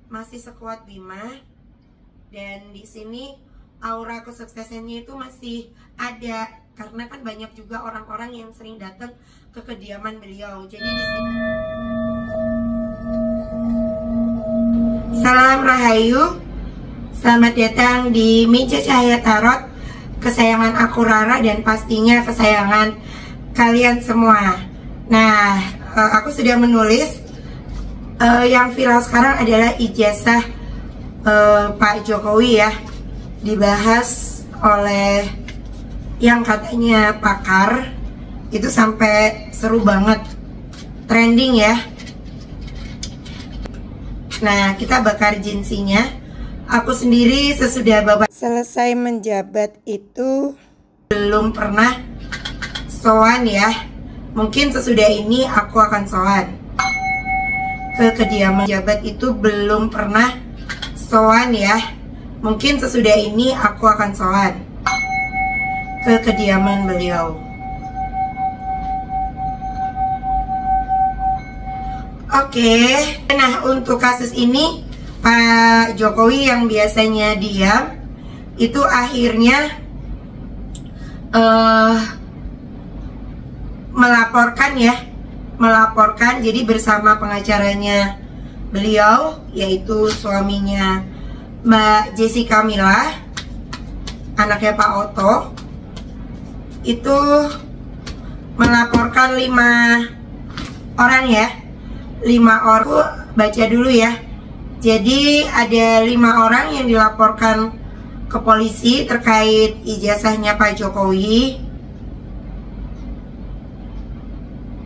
masih sekuat Bima, dan di sini aura kesuksesannya itu masih ada karena kan banyak juga orang-orang yang sering datang ke kediaman beliau. Jadi di sini salam rahayu, selamat datang di meja cahaya tarot kesayangan aku Rara dan pastinya kesayangan kalian semua. Nah, aku sudah menulis yang viral sekarang adalah ijazah Pak Jokowi ya, dibahas oleh yang katanya pakar, itu sampai seru banget, trending ya. Nah, kita bakar jinsinya. Aku sendiri sesudah Bapak selesai menjabat itu belum pernah sowan ya. Mungkin sesudah ini aku akan sowan ke kediaman jabat itu, belum pernah sowan ya. Mungkin sesudah ini aku akan sowan ke kediaman beliau. Oke. Nah, untuk kasus ini Pak Jokowi yang biasanya diam itu akhirnya melaporkan jadi bersama pengacaranya beliau, yaitu suaminya Mbak Jessica Mila, anaknya Pak Otto, itu melaporkan 5 orang ya. 5 orang, aku baca dulu ya. Jadi ada 5 orang yang dilaporkan ke polisi terkait ijazahnya Pak Jokowi.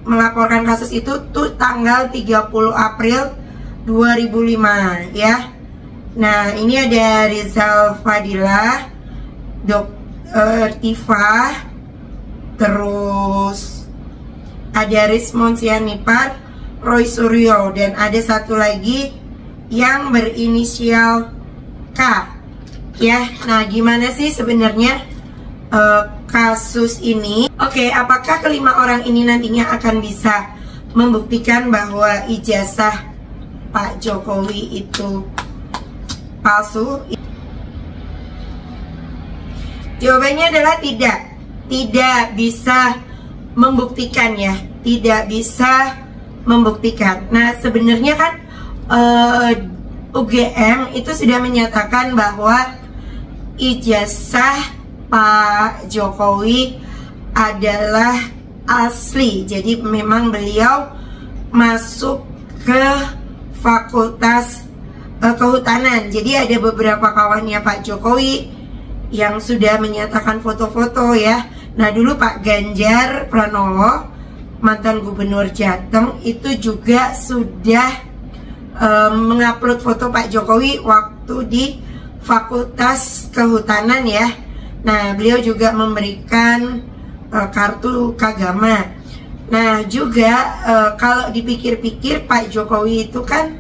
Melaporkan kasus itu tuh tanggal 30 April 2005 ya. Nah, ini ada Rizal Fadila, Dr. Tifa, terus ada Rismon Sianipar, Roy Suryo, dan ada satu lagi yang berinisial K ya. Nah, gimana sih sebenarnya kasus ini? Oke, apakah kelima orang ini nantinya akan bisa membuktikan bahwa ijazah Pak Jokowi itu palsu? Jawabannya adalah tidak bisa membuktikan ya, tidak bisa membuktikan. Nah, sebenarnya kan UGM itu sudah menyatakan bahwa ijazah Pak Jokowi adalah asli. Jadi memang beliau masuk ke Fakultas Kehutanan. Jadi ada beberapa kawannya Pak Jokowi yang sudah menyatakan foto-foto ya. Nah, dulu Pak Ganjar Pranowo, mantan gubernur Jateng, itu juga sudah mengupload foto Pak Jokowi waktu di Fakultas Kehutanan ya. Nah, beliau juga memberikan kartu Kagama. Nah, juga kalau dipikir-pikir Pak Jokowi itu kan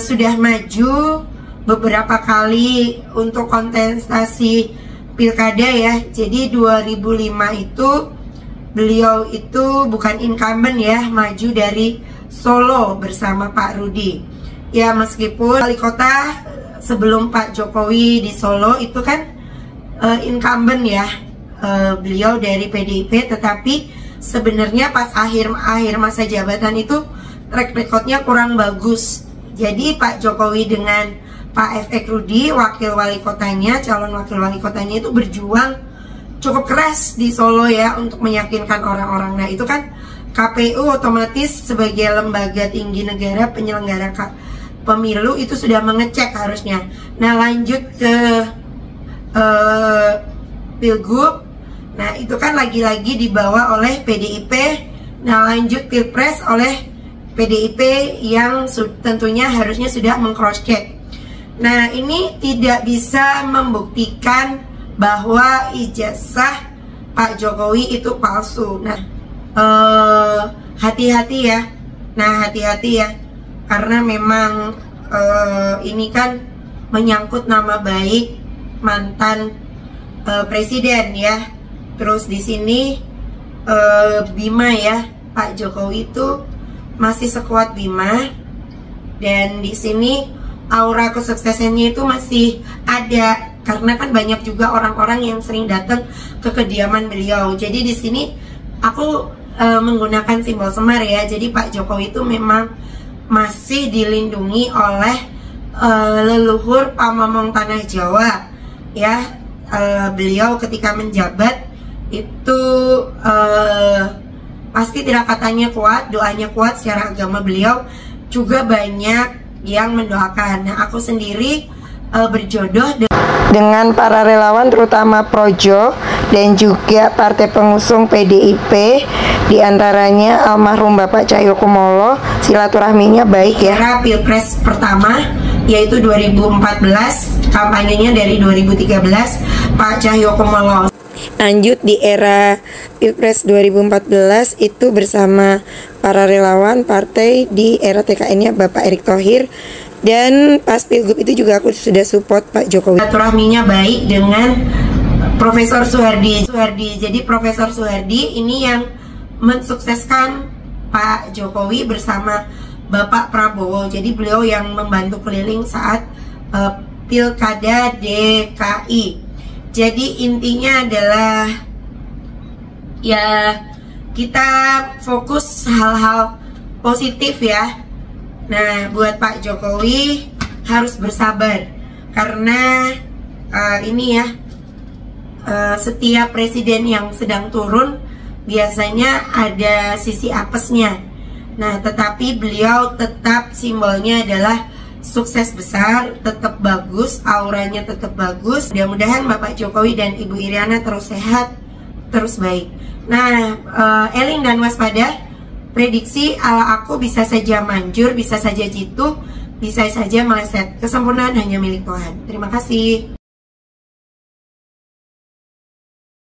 sudah maju beberapa kali untuk kontestasi pilkada ya. Jadi 2005 itu beliau itu bukan incumbent ya, maju dari Solo bersama Pak Rudi. Ya, meskipun wali kota sebelum Pak Jokowi di Solo itu kan incumbent ya, beliau dari PDIP, tetapi sebenarnya pas akhir masa jabatan itu track recordnya kurang bagus. Jadi Pak Jokowi dengan Pak F.X. Rudi, wakil wali kotanya, calon wakil wali kotanya itu berjuang cukup keras di Solo ya untuk meyakinkan orang-orang. Nah, itu kan KPU otomatis sebagai lembaga tinggi negara penyelenggara pemilu itu sudah mengecek harusnya. Nah, lanjut ke Pilgub. Nah, itu kan lagi-lagi dibawa oleh PDIP. Nah, lanjut Pilpres oleh PDIP yang tentunya harusnya sudah meng-cross check. Nah, ini tidak bisa membuktikan bahwa ijazah Pak Jokowi itu palsu. Nah, hati-hati ya. Nah, hati-hati ya, karena memang ini kan menyangkut nama baik mantan presiden ya. Terus di sini Bima ya, Pak Jokowi itu masih sekuat Bima, Dan di sini aura kesuksesannya itu masih ada, karena kan banyak juga orang-orang yang sering datang ke kediaman beliau. Jadi di sini aku menggunakan simbol Semar ya. Jadi Pak Jokowi itu memang masih dilindungi oleh leluhur pamomong tanah Jawa ya. Beliau ketika menjabat itu pasti tirakat-katanya kuat, doanya kuat. Secara agama beliau juga banyak yang mendoakan. Nah, aku sendiri berjodoh dengan para relawan, terutama Projo dan juga partai pengusung PDIP, diantaranya almarhum Bapak Cahyokumolo. Silaturahminya baik ya. Era Pilpres pertama yaitu 2014, kampanyenya dari 2013 Pak Cahyokumolo. Lanjut di era Pilpres 2014 itu bersama para relawan partai di era TKN-nya Bapak Erick Thohir, dan pas Pilgub itu juga aku sudah support Pak Jokowi. Silaturahminya baik dengan Profesor Soehardi. Jadi Profesor Soehardi ini yang mensukseskan Pak Jokowi bersama Bapak Prabowo. Jadi beliau yang membantu keliling saat Pilkada DKI. Jadi intinya adalah ya kita fokus hal-hal positif ya. Nah, buat Pak Jokowi harus bersabar, karena ini ya, setiap presiden yang sedang turun biasanya ada sisi apesnya. Nah, tetapi beliau tetap simbolnya adalah sukses besar, tetap bagus, auranya tetap bagus. Mudah-mudahan Bapak Jokowi dan Ibu Iriana terus sehat, terus baik. Nah, eling dan waspada, prediksi ala aku bisa saja manjur, bisa saja jitu, bisa saja meleset. Kesempurnaan hanya milik Tuhan. Terima kasih.